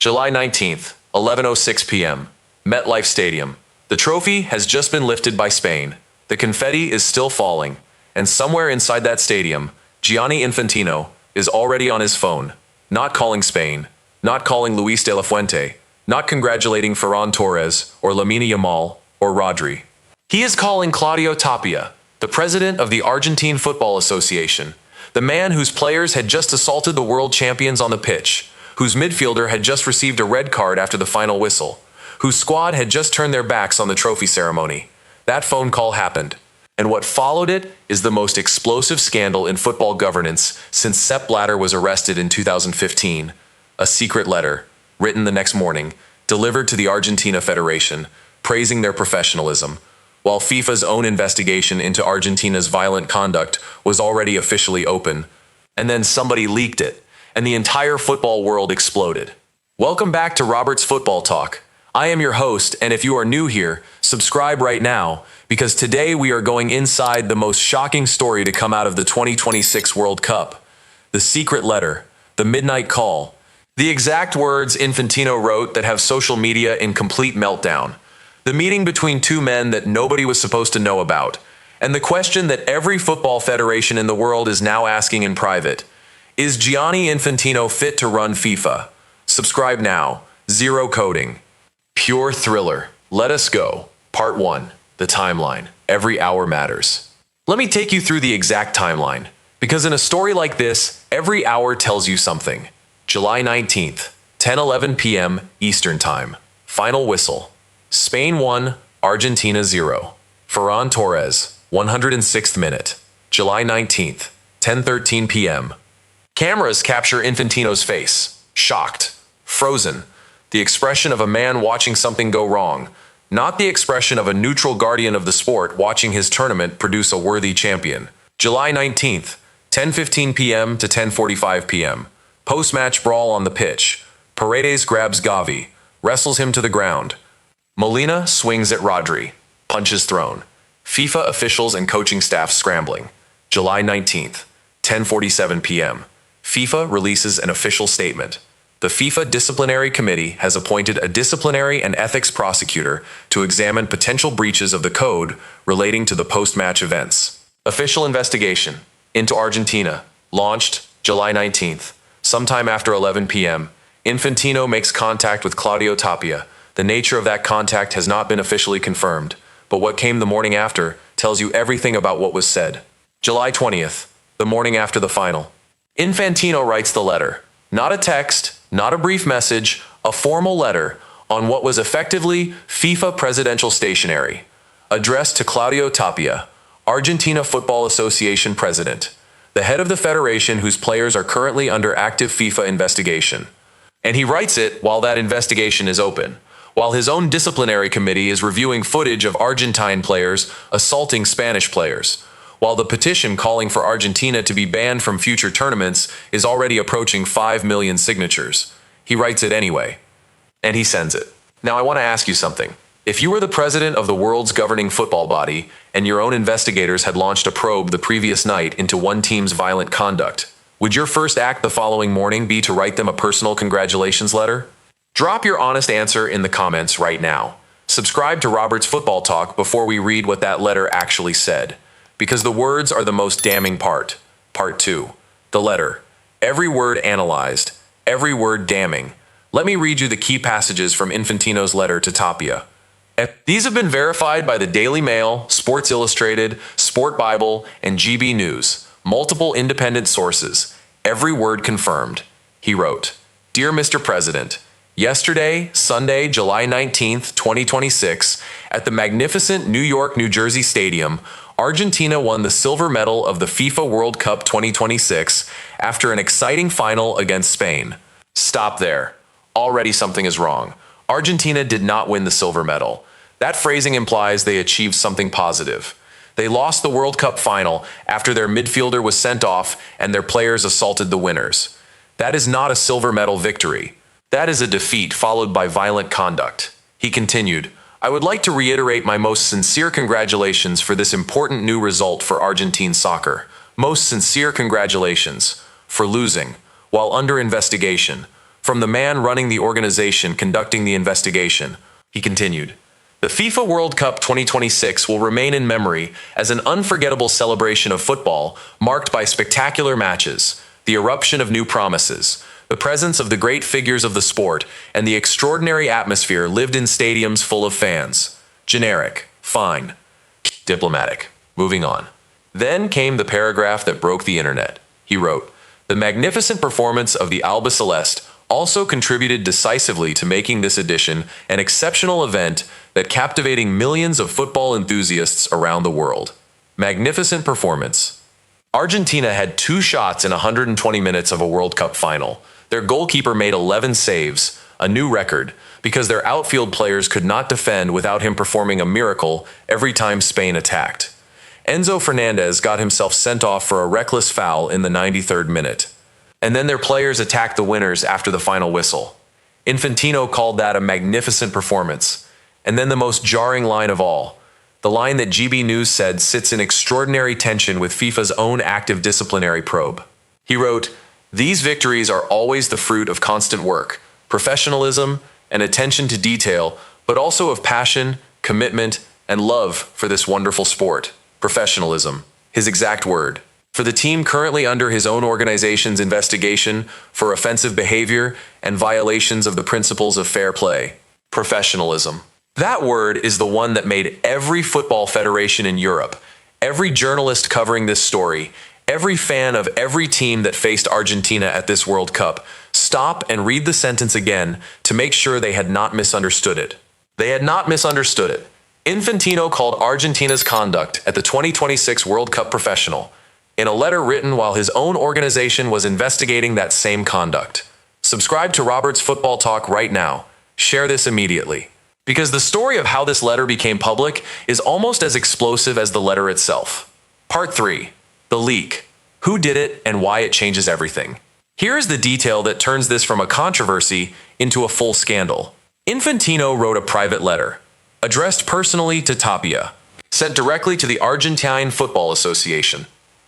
July 19th, 11:06 p.m. MetLife Stadium. The trophy has just been lifted by Spain. The confetti is still falling, and somewhere inside that stadium, Gianni Infantino is already on his phone, not calling Spain, not calling Luis de la Fuente, not congratulating Ferran Torres or Lamine Yamal or Rodri. He is calling Claudio Tapia, the president of the Argentine Football Association, the man whose players had just assaulted the world champions on the pitch, whose midfielder had just received a red card after the final whistle, whose squad had just turned their backs on the trophy ceremony. That phone call happened, and what followed it is the most explosive scandal in football governance since Sepp Blatter was arrested in 2015. A secret letter, written the next morning, delivered to the Argentina Federation, praising their professionalism, while FIFA's own investigation into Argentina's violent conduct was already officially open. And then somebody leaked it, and the entire football world exploded. Welcome back to Robert's Football Talk. I am your host, and if you are new here, subscribe right now, because today we are going inside the most shocking story to come out of the 2026 World Cup. The secret letter, the midnight call, the exact words Infantino wrote that have social media in complete meltdown, the meeting between two men that nobody was supposed to know about, and the question that every football federation in the world is now asking in private. Is Gianni Infantino fit to run FIFA? Subscribe now. Zero coding. Pure thriller. Let us go. Part 1. The timeline. Every hour matters. Let me take you through the exact timeline, because in a story like this, every hour tells you something. July 19th, 10:11 p.m. Eastern Time. Final whistle. Spain 1, Argentina 0. Ferran Torres, 106th minute. July 19th, 10:13 p.m. Cameras capture Infantino's face. Shocked. Frozen. The expression of a man watching something go wrong, not the expression of a neutral guardian of the sport watching his tournament produce a worthy champion. July 19th, 10:15 p.m. to 10:45 p.m. Post-match brawl on the pitch. Paredes grabs Gavi, wrestles him to the ground. Molina swings at Rodri. Punches thrown. FIFA officials and coaching staff scrambling. July 19th, 10:47 p.m. FIFA releases an official statement. The FIFA Disciplinary Committee has appointed a disciplinary and ethics prosecutor to examine potential breaches of the code relating to the post-match events. Official investigation into Argentina launched July 19th. Sometime after 11 p.m., Infantino makes contact with Claudio Tapia. The nature of that contact has not been officially confirmed, but what came the morning after tells you everything about what was said. July 20th, the morning after the final. Infantino writes the letter. Not a text, not a brief message, a formal letter on what was effectively FIFA presidential stationery, addressed to Claudio Tapia, Argentina Football Association president, the head of the federation whose players are currently under active FIFA investigation. And he writes it while that investigation is open, while his own disciplinary committee is reviewing footage of Argentine players assaulting Spanish players, while the petition calling for Argentina to be banned from future tournaments is already approaching 5 million signatures. He writes it anyway, and he sends it. Now I want to ask you something. If you were the president of the world's governing football body, and your own investigators had launched a probe the previous night into one team's violent conduct, would your first act the following morning be to write them a personal congratulations letter? Drop your honest answer in the comments right now. Subscribe to Robert's Football Talk before we read what that letter actually said, because the words are the most damning part. Part 2. The letter. Every word analyzed, every word damning. Let me read you the key passages from Infantino's letter to Tapia. These have been verified by the Daily Mail, Sports Illustrated, Sport Bible, and GB News, multiple independent sources. Every word confirmed. He wrote, Dear Mr. President, yesterday, Sunday, July 19th, 2026, at the magnificent New York, New Jersey Stadium, Argentina won the silver medal of the FIFA World Cup 2026 after an exciting final against Spain. Stop there. Already something is wrong. Argentina did not win the silver medal. That phrasing implies they achieved something positive. They lost the World Cup final after their midfielder was sent off and their players assaulted the winners. That is not a silver medal victory. That is a defeat followed by violent conduct. He continued, I would like to reiterate my most sincere congratulations for this important new result for Argentine soccer. Most sincere congratulations for losing, while under investigation, from the man running the organization conducting the investigation. He continued, "The FIFA World Cup 2026 will remain in memory as an unforgettable celebration of football marked by spectacular matches, the eruption of new promises, the presence of the great figures of the sport, and the extraordinary atmosphere lived in stadiums full of fans. Generic. Fine. Diplomatic. Moving on." Then came the paragraph that broke the internet. He wrote, "The magnificent performance of the Alba Celeste also contributed decisively to making this edition an exceptional event that captivating millions of football enthusiasts around the world." Magnificent performance. Argentina had 2 shots in 120 minutes of a World Cup final. Their goalkeeper made 11 saves, a new record, because their outfield players could not defend without him performing a miracle every time Spain attacked. Enzo Fernandez got himself sent off for a reckless foul in the 93rd minute. And then their players attacked the winners after the final whistle. Infantino called that a magnificent performance. And then the most jarring line of all, the line that GB News said sits in extraordinary tension with FIFA's own active disciplinary probe. He wrote, "These victories are always the fruit of constant work, professionalism, and attention to detail, but also of passion, commitment, and love for this wonderful sport." Professionalism, his exact word. For the team currently under his own organization's investigation for offensive behavior and violations of the principles of fair play. Professionalism. That word is the one that made every football federation in Europe, every journalist covering this story, every fan of every team that faced Argentina at this World Cup stop and read the sentence again to make sure they had not misunderstood it. They had not misunderstood it. Infantino called Argentina's conduct at the 2026 World Cup professional, in a letter written while his own organization was investigating that same conduct. Subscribe to Robert's Football Talk right now. Share this immediately. Because the story of how this letter became public is almost as explosive as the letter itself. Part 3. The leak. Who did it and why it changes everything. Here is the detail that turns this from a controversy into a full scandal. Infantino wrote a private letter, addressed personally to Tapia, sent directly to the Argentine Football Association.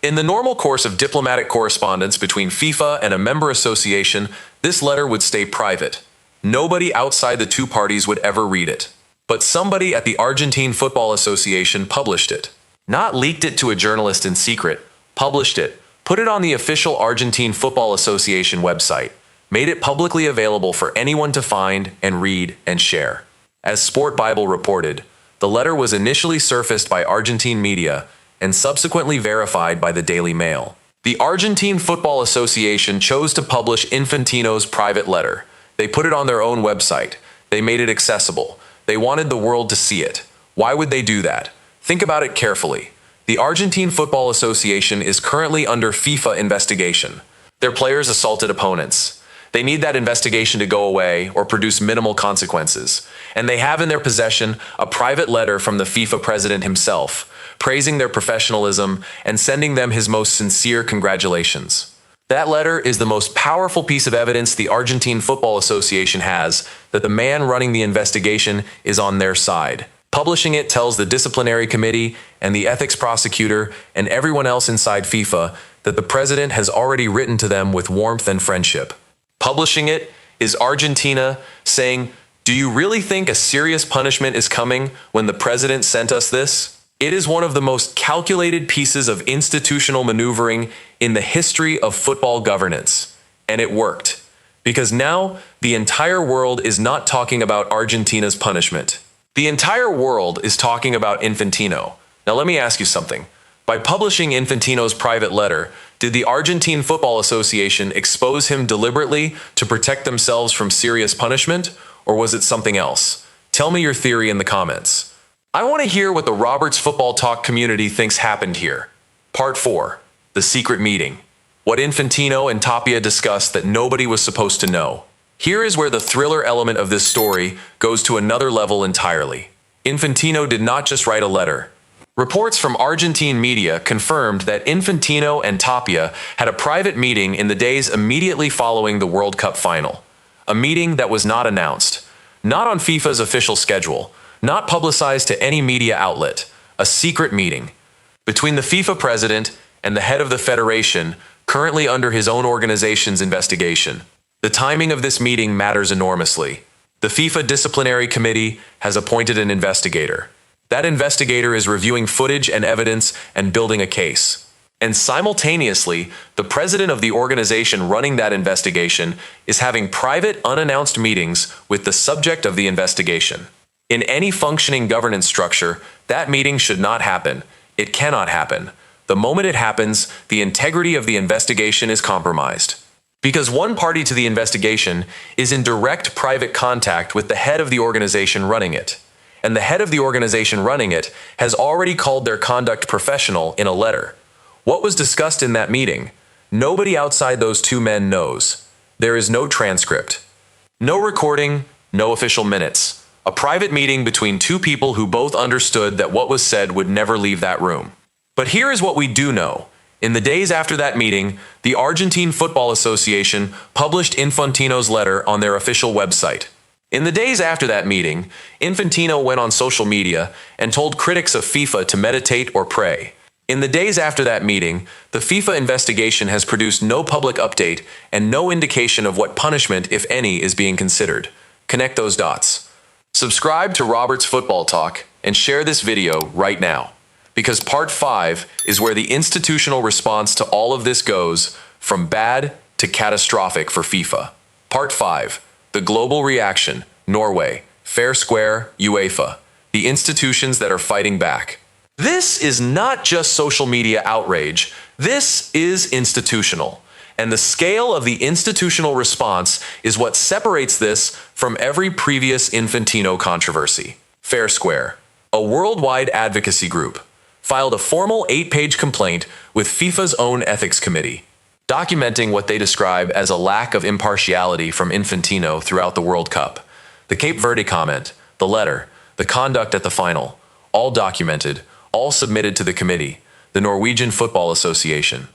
In the normal course of diplomatic correspondence between FIFA and a member association, this letter would stay private. Nobody outside the two parties would ever read it. But somebody at the Argentine Football Association published it. Not leaked it to a journalist in secret, published it, put it on the official Argentine Football Association website, made it publicly available for anyone to find and read and share. As Sport Bible reported, the letter was initially surfaced by Argentine media and subsequently verified by the Daily Mail. The Argentine Football Association chose to publish Infantino's private letter. They put it on their own website. They made it accessible. They wanted the world to see it. Why would they do that? Think about it carefully. The Argentine Football Association is currently under FIFA investigation. Their players assaulted opponents. They need that investigation to go away or produce minimal consequences. And they have in their possession a private letter from the FIFA president himself, praising their professionalism and sending them his most sincere congratulations. That letter is the most powerful piece of evidence the Argentine Football Association has that the man running the investigation is on their side. Publishing it tells the disciplinary committee and the ethics prosecutor and everyone else inside FIFA that the president has already written to them with warmth and friendship. Publishing it is Argentina saying, "Do you really think a serious punishment is coming when the president sent us this?" It is one of the most calculated pieces of institutional maneuvering in the history of football governance. And it worked. Because now the entire world is not talking about Argentina's punishment. The entire world is talking about Infantino. Now let me ask you something. By publishing Infantino's private letter, did the Argentine Football Association expose him deliberately to protect themselves from serious punishment, or was it something else? Tell me your theory in the comments. I want to hear what the Roberts Football Talk community thinks happened here. Part 4. The secret meeting. What Infantino and Tapia discussed that nobody was supposed to know. Here is where the thriller element of this story goes to another level entirely. Infantino did not just write a letter. Reports from Argentine media confirmed that Infantino and Tapia had a private meeting in the days immediately following the World Cup final. A meeting that was not announced, not on FIFA's official schedule, not publicized to any media outlet, a secret meeting between the FIFA president and the head of the federation currently under his own organization's investigation. The timing of this meeting matters enormously. The FIFA Disciplinary Committee has appointed an investigator. That investigator is reviewing footage and evidence and building a case. And simultaneously, the president of the organization running that investigation is having private, unannounced meetings with the subject of the investigation. In any functioning governance structure, that meeting should not happen. It cannot happen. The moment it happens, the integrity of the investigation is compromised. Because one party to the investigation is in direct private contact with the head of the organization running it. And the head of the organization running it has already called their conduct professional in a letter. What was discussed in that meeting? Nobody outside those two men knows. There is no transcript. No recording, no official minutes. A private meeting between two people who both understood that what was said would never leave that room. But here is what we do know. In the days after that meeting, the Argentine Football Association published Infantino's letter on their official website. In the days after that meeting, Infantino went on social media and told critics of FIFA to meditate or pray. In the days after that meeting, the FIFA investigation has produced no public update and no indication of what punishment, if any, is being considered. Connect those dots. Subscribe to Robert's Football Talk and share this video right now. Because part 5 is where the institutional response to all of this goes from bad to catastrophic for FIFA. Part 5, the global reaction, Norway, fair square, UEFA, the institutions that are fighting back. This is not just social media outrage, this is institutional. And the scale of the institutional response is what separates this from every previous Infantino controversy. Fair Square, a worldwide advocacy group, filed a formal 8-page complaint with FIFA's own ethics committee, documenting what they describe as a lack of impartiality from Infantino throughout the World Cup. The Cape Verde comment, the letter, the conduct at the final, all documented, all submitted to the committee, the Norwegian Football Association.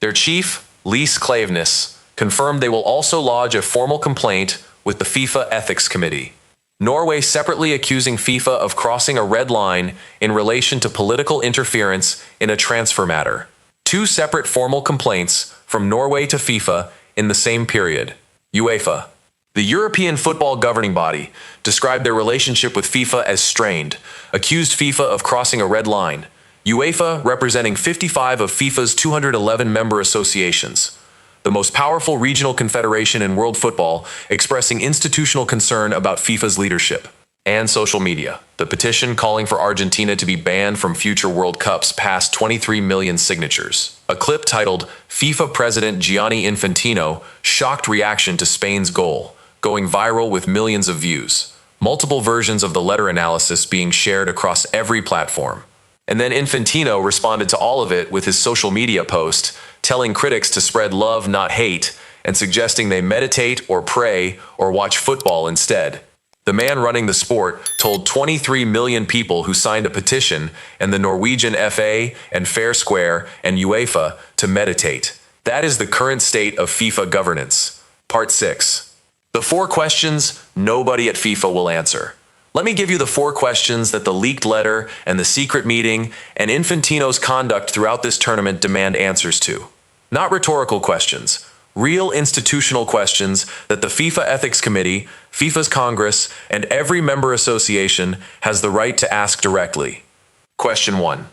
Their chief, Lise Klaveness, confirmed they will also lodge a formal complaint with the FIFA Ethics Committee. Norway separately accusing FIFA of crossing a red line in relation to political interference in a transfer matter. 2 separate formal complaints from Norway to FIFA in the same period. UEFA. The European football governing body described their relationship with FIFA as strained, accused FIFA of crossing a red line. UEFA, representing 55 of FIFA's 211 member associations, the most powerful regional confederation in world football, expressing institutional concern about FIFA's leadership. And social media. The petition calling for Argentina to be banned from future World Cups passed 23 million signatures. A clip titled FIFA President Gianni Infantino shocked reaction to Spain's goal, going viral with millions of views. Multiple versions of the letter analysis being shared across every platform. And then Infantino responded to all of it with his social media post, telling critics to spread love, not hate, and suggesting they meditate or pray or watch football instead. The man running the sport told 23 million people who signed a petition and the Norwegian FA and Fair Square and UEFA to meditate. That is the current state of FIFA governance. Part 6. The 4 questions nobody at FIFA will answer. Let me give you the 4 questions that the leaked letter and the secret meeting and Infantino's conduct throughout this tournament demand answers to. Not rhetorical questions. Real institutional questions that the FIFA Ethics Committee, FIFA's Congress, and every member association has the right to ask directly. Question 1.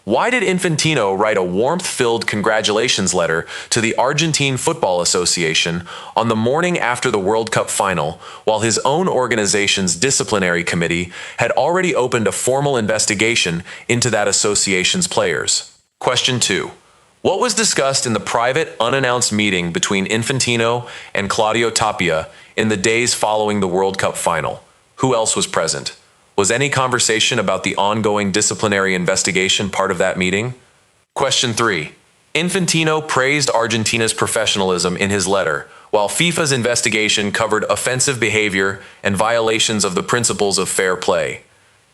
Why did Infantino write a warmth-filled congratulations letter to the Argentine Football Association on the morning after the World Cup final, while his own organization's disciplinary committee had already opened a formal investigation into that association's players? Question 2. What was discussed in the private, unannounced meeting between Infantino and Claudio Tapia in the days following the World Cup final? Who else was present? Was any conversation about the ongoing disciplinary investigation part of that meeting? Question 3. Infantino praised Argentina's professionalism in his letter, while FIFA's investigation covered offensive behavior and violations of the principles of fair play.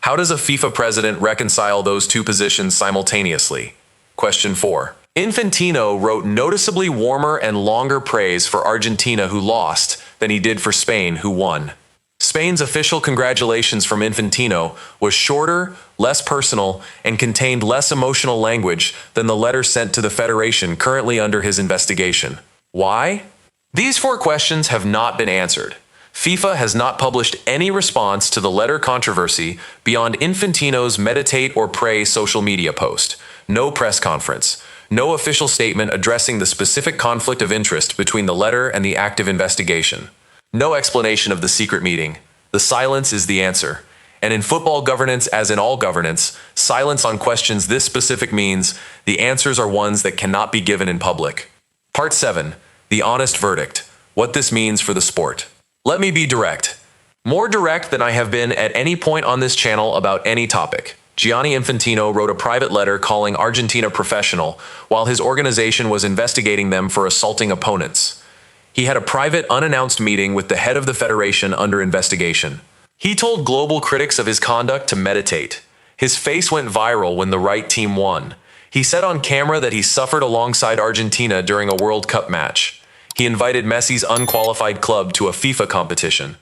How does a FIFA president reconcile those 2 positions simultaneously? Question 4. Infantino wrote noticeably warmer and longer praise for Argentina, who lost, than he did for Spain, who won. Spain's official congratulations from Infantino was shorter, less personal, and contained less emotional language than the letter sent to the federation currently under his investigation. Why? These 4 questions have not been answered. FIFA has not published any response to the letter controversy beyond Infantino's meditate or pray social media post. No press conference. No official statement addressing the specific conflict of interest between the letter and the active investigation. No explanation of the secret meeting. The silence is the answer. And in football governance, as in all governance, silence on questions this specific means the answers are ones that cannot be given in public. Part 7. The honest verdict. What this means for the sport. Let me be direct. More direct than I have been at any point on this channel about any topic. Gianni Infantino wrote a private letter calling Argentina professional while his organization was investigating them for assaulting opponents. He had a private, unannounced meeting with the head of the federation under investigation. He told global critics of his conduct to meditate. His face went viral when the right team won. He said on camera that he suffered alongside Argentina during a World Cup match. He invited Messi's unqualified club to a FIFA competition.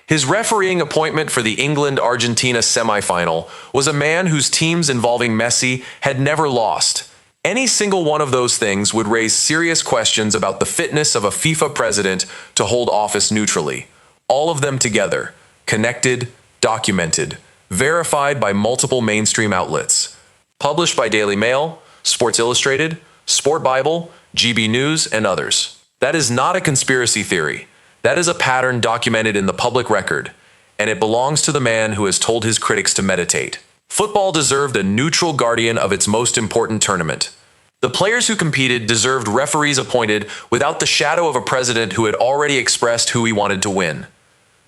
His refereeing appointment for the England-Argentina semifinal was a man whose teams involving Messi had never lost. Any single one of those things would raise serious questions about the fitness of a FIFA president to hold office neutrally. All of them together, connected, documented, verified by multiple mainstream outlets. Published by Daily Mail, Sports Illustrated, Sport Bible, GB News, and others. That is not a conspiracy theory. That is a pattern documented in the public record, and it belongs to the man who has told his critics to meditate. Football deserved a neutral guardian of its most important tournament. The players who competed deserved referees appointed without the shadow of a president who had already expressed who he wanted to win.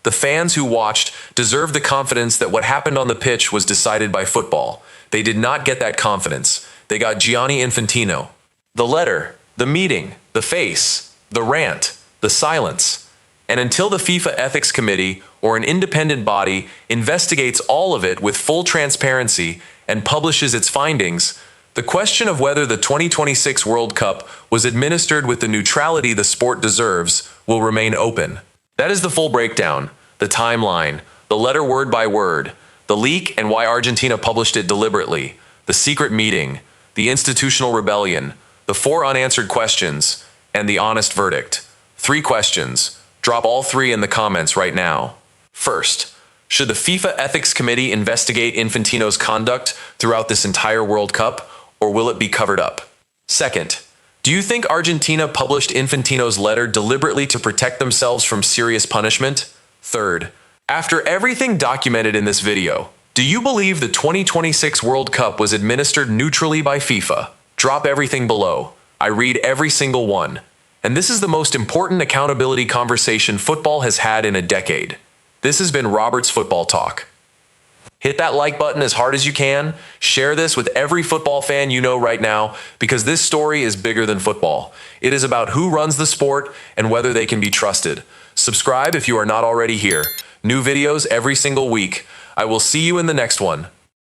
The fans who watched deserved the confidence that what happened on the pitch was decided by football. They did not get that confidence. They got Gianni Infantino. The letter, the meeting, the face, the rant, the silence. And until the FIFA Ethics Committee or an independent body investigates all of it with full transparency and publishes its findings, the question of whether the 2026 World Cup was administered with the neutrality the sport deserves will remain open. That is the full breakdown, the timeline, the letter word by word, the leak and why Argentina published it deliberately, the secret meeting, the institutional rebellion, the 4 unanswered questions, and the honest verdict. 3 questions. Drop all 3 in the comments right now. First, should the FIFA Ethics Committee investigate Infantino's conduct throughout this entire World Cup, or will it be covered up? Second, do you think Argentina published Infantino's letter deliberately to protect themselves from serious punishment? Third, after everything documented in this video, do you believe the 2026 World Cup was administered neutrally by FIFA? Drop everything below. I read every single one. And this is the most important accountability conversation football has had in a decade. This has been Robert's Football Talk. Hit that like button as hard as you can. Share this with every football fan you know right now, because this story is bigger than football. It is about who runs the sport and whether they can be trusted. Subscribe if you are not already here. New videos every single week. I will see you in the next one.